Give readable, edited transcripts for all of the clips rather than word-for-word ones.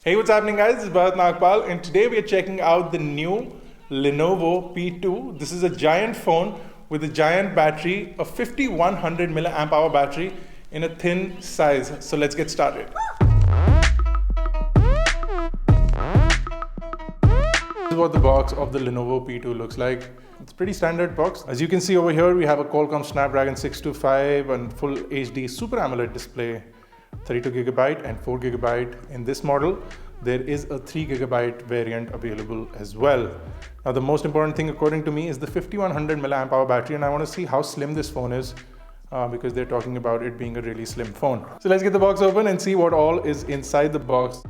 Hey, what's happening guys? This is Bharat Nagpal and today we are checking out the new Lenovo P2. This is a giant phone with a giant battery, a 5100 mAh battery in a thin size. So let's get started. This is what the box of the Lenovo P2 looks like. It's a pretty standard box. As you can see over here, we have a Qualcomm Snapdragon 625 and full HD Super AMOLED display. 32GB and 4GB in this model. There is a 3GB variant available as well. Now the most important thing according to me is the 5100 mAh battery, and I want to see how slim this phone is because they're talking about it being a really slim phone. So let's get the box open and see what all is inside the box.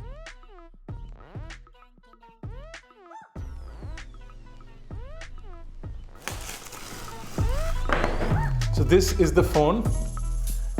So this is the phone.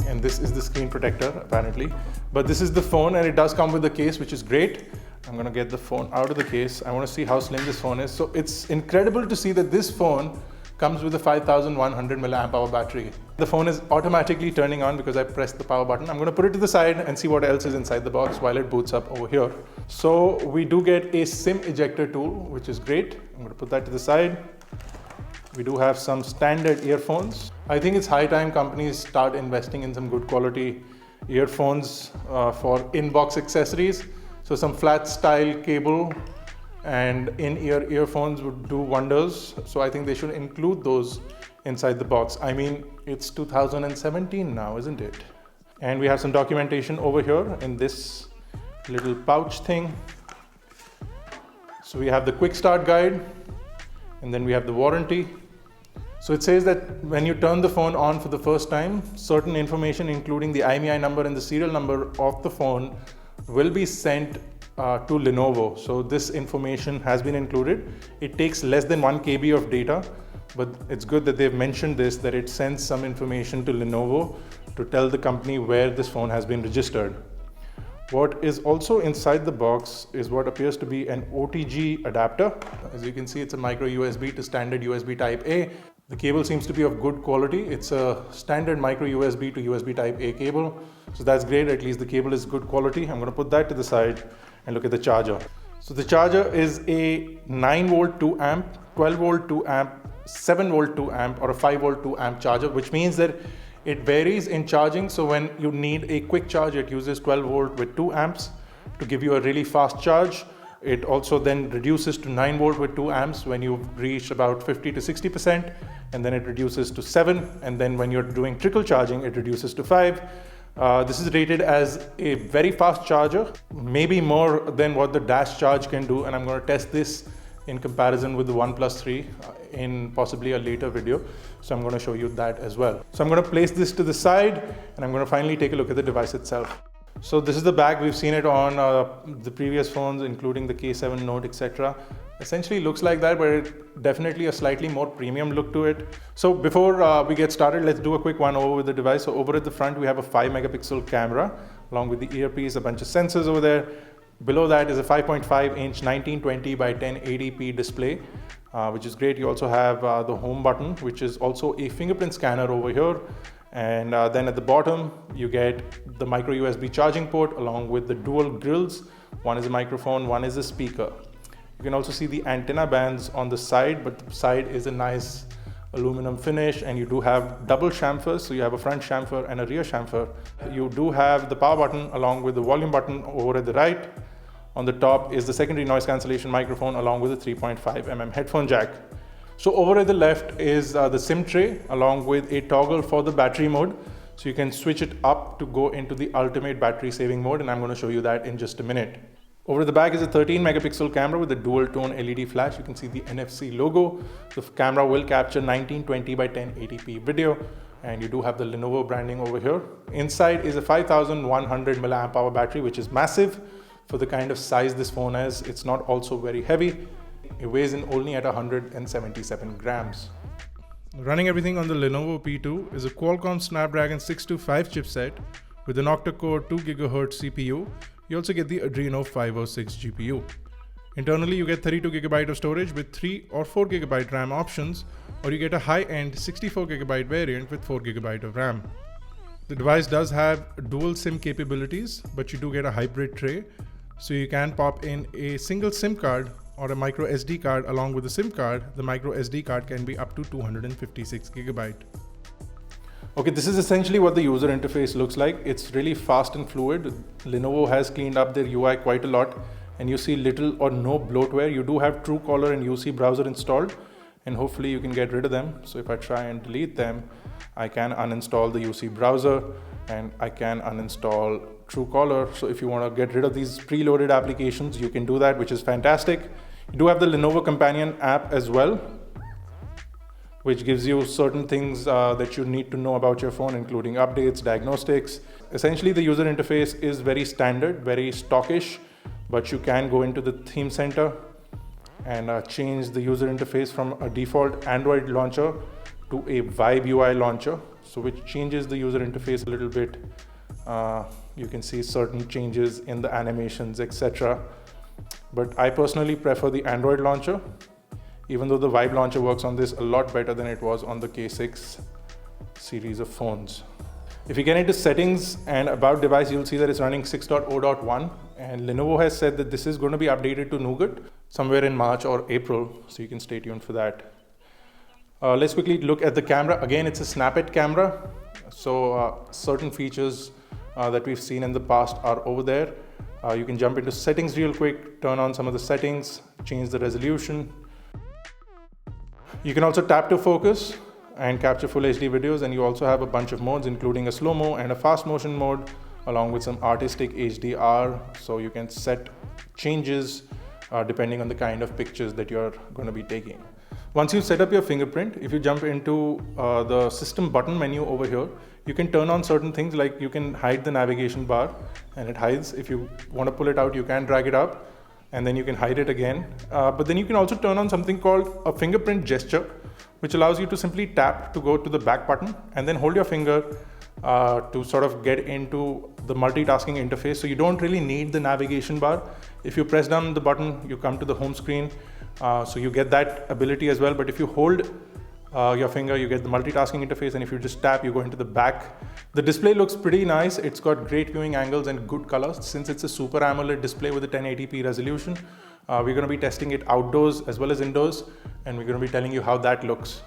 And this is the screen protector apparently, but this is the phone and it does come with the case, which is great. I'm going to get the phone out of the case. I want to see how slim this phone is. So it's incredible to see that this phone comes with a 5100 mAh battery. The phone is automatically turning on because I pressed the power button. I'm going to put it to the side and see what else is inside the box while it boots up over here. So we do get a SIM ejector tool, which is great. I'm going to put that to the side. We do have some standard earphones. I think it's high time companies start investing in some good quality earphones for in-box accessories. So some flat style cable and in-ear earphones would do wonders. So I think they should include those inside the box. I mean, it's 2017 now, isn't it? And we have some documentation over here in this little pouch thing. So we have the quick start guide, and then we have the warranty. So it says that when you turn the phone on for the first time, certain information including the IMEI number and the serial number of the phone will be sent to Lenovo. So this information has been included. It takes less than 1 KB of data, but it's good that they've mentioned this, that it sends some information to Lenovo to tell the company where this phone has been registered. What is also inside the box is what appears to be an OTG adapter. As you can see, it's a micro USB to standard USB type A. The cable seems to be of good quality. It's a standard micro USB to USB type A cable. So that's great, at least the cable is good quality. I'm going to put that to the side and look at the charger. So the charger is a 9 volt 2 amp, 12 volt 2 amp, 7 volt 2 amp or a 5 volt 2 amp charger, which means that it varies in charging. So when you need a quick charge, it uses 12 volt with 2 amps to give you a really fast charge. It also then reduces to 9 volt with 2 amps when you've reached about 50 to 60%, and then it reduces to 7. And then when you're doing trickle charging, it reduces to 5. This is rated as a very fast charger, maybe more than what the dash charge can do. And I'm going to test this in comparison with the OnePlus 3 in possibly a later video. So I'm going to show you that as well. So I'm going to place this to the side and I'm going to finally take a look at the device itself. So this is the back. We've seen it on the previous phones, including the K7 Note, etc. Essentially looks like that, but it definitely a slightly more premium look to it. So before we get started, let's do a quick one over with the device. So over at the front, we have a 5 megapixel camera along with the earpiece, a bunch of sensors over there. Below that is a 5.5-inch 1920 by 1080p display, which is great. You also have the home button, which is also a fingerprint scanner over here. And then at the bottom, you get the micro USB charging port along with the dual grills. One is a microphone, one is a speaker. You can also see the antenna bands on the side, but the side is a nice aluminum finish, and you do have double chamfers. So you have a front chamfer and a rear chamfer. You do have the power button along with the volume button over at the right. On the top is the secondary noise cancellation microphone along with a 3.5mm headphone jack. So over at the left is the SIM tray along with a toggle for the battery mode. So you can switch it up to go into the ultimate battery saving mode, and I'm going to show you that in just a minute. Over at the back is a 13 megapixel camera with a dual tone LED flash. You can see the NFC logo. The camera will capture 1920 by 1080p video, and you do have the Lenovo branding over here. Inside is a 5100 mAh battery, which is massive for the kind of size this phone has. It's not also very heavy. It weighs in only at 177 grams. Running everything on the Lenovo P2 is a Qualcomm Snapdragon 625 chipset with an octa-core 2 GHz CPU. You also get the Adreno 506 GPU. Internally, you get 32GB of storage with 3 or 4GB RAM options, or you get a high-end 64GB variant with 4GB of RAM. The device does have dual SIM capabilities, but you do get a hybrid tray. So you can pop in a single SIM card or a micro SD card along with the SIM card. The micro SD card can be up to 256 GB. Okay, this is essentially what the user interface looks like. It's really fast and fluid. Lenovo has cleaned up their UI quite a lot, and you see little or no bloatware. You do have Truecaller and UC browser installed, and hopefully you can get rid of them. So if I try and delete them, I can uninstall the UC browser and I can uninstall Truecaller. So if you want to get rid of these preloaded applications, you can do that, which is fantastic. You do have the Lenovo Companion app as well, which gives you certain things that you need to know about your phone, including updates, diagnostics. Essentially, the user interface is very standard, very stockish, but you can go into the theme center and change the user interface from a default Android launcher to a Vibe UI launcher, so which changes the user interface a little bit. You can see certain changes in the animations, etc. But I personally prefer the Android launcher, even though the Vibe launcher works on this a lot better than it was on the K6 series of phones. If you get into settings and about device, you'll see that it's running 6.0.1, and Lenovo has said that this is going to be updated to Nougat somewhere in March or April, so you can stay tuned for that. Let's quickly look at the camera. Again, it's a snap-it camera, so certain features that we've seen in the past are over there. You can jump into settings real quick, turn on some of the settings, change the resolution. You can also tap to focus and capture full HD videos, and you also have a bunch of modes, including a slow-mo and a fast motion mode, along with some artistic HDR, so you can set changes depending on the kind of pictures that you're going to be taking. Once you set up your fingerprint, if you jump into the system button menu over here, you can turn on certain things, like you can hide the navigation bar and it hides. If you want to pull it out, you can drag it up and then you can hide it again. But then you can also turn on something called a fingerprint gesture, which allows you to simply tap to go to the back button and then hold your finger to sort of get into the multitasking interface. So you don't really need the navigation bar. If you press down the button, you come to the home screen. So you get that ability as well. But if you hold your finger, you get the multitasking interface, and if you just tap, you go into the back. The display looks pretty nice. It's got great viewing angles and good colors. Since it's a Super AMOLED display with a 1080p resolution, we're going to be testing it outdoors as well as indoors, and we're going to be telling you how that looks.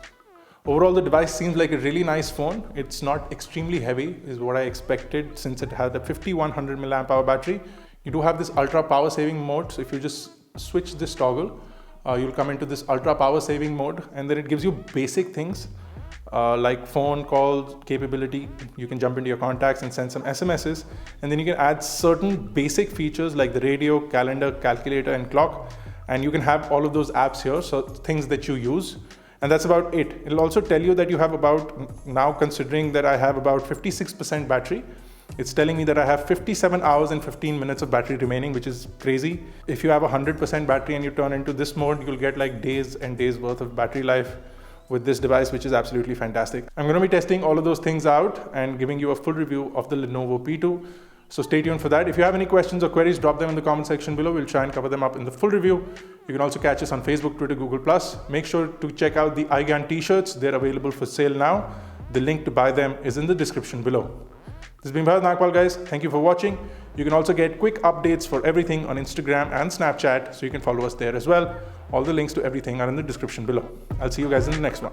Overall, the device seems like a really nice phone. It's not extremely heavy, is what I expected, since it had a 5100 mAh battery. You do have this ultra power saving mode, so if you just switch this toggle, you'll come into this ultra power saving mode, and then it gives you basic things like phone call capability. You can jump into your contacts and send some SMSs, and then you can add certain basic features like the radio, calendar, calculator, and clock, and you can have all of those apps here, so things that you use. And that's about it. It'll also tell you that you have about, now considering that I have about 56% battery, it's telling me that I have 57 hours and 15 minutes of battery remaining, which is crazy. If you have 100% battery and you turn into this mode, you'll get like days and days worth of battery life with this device, which is absolutely fantastic. I'm going to be testing all of those things out and giving you a full review of the Lenovo P2. So stay tuned for that. If you have any questions or queries, drop them in the comment section below. We'll try and cover them up in the full review. You can also catch us on Facebook, Twitter, Google+. Make sure to check out the iGyaan t-shirts. They're available for sale now. The link to buy them is in the description below. This has been Bharat, guys. Thank you for watching. You can also get quick updates for everything on Instagram and Snapchat, so you can follow us there as well. All the links to everything are in the description below. I'll see you guys in the next one.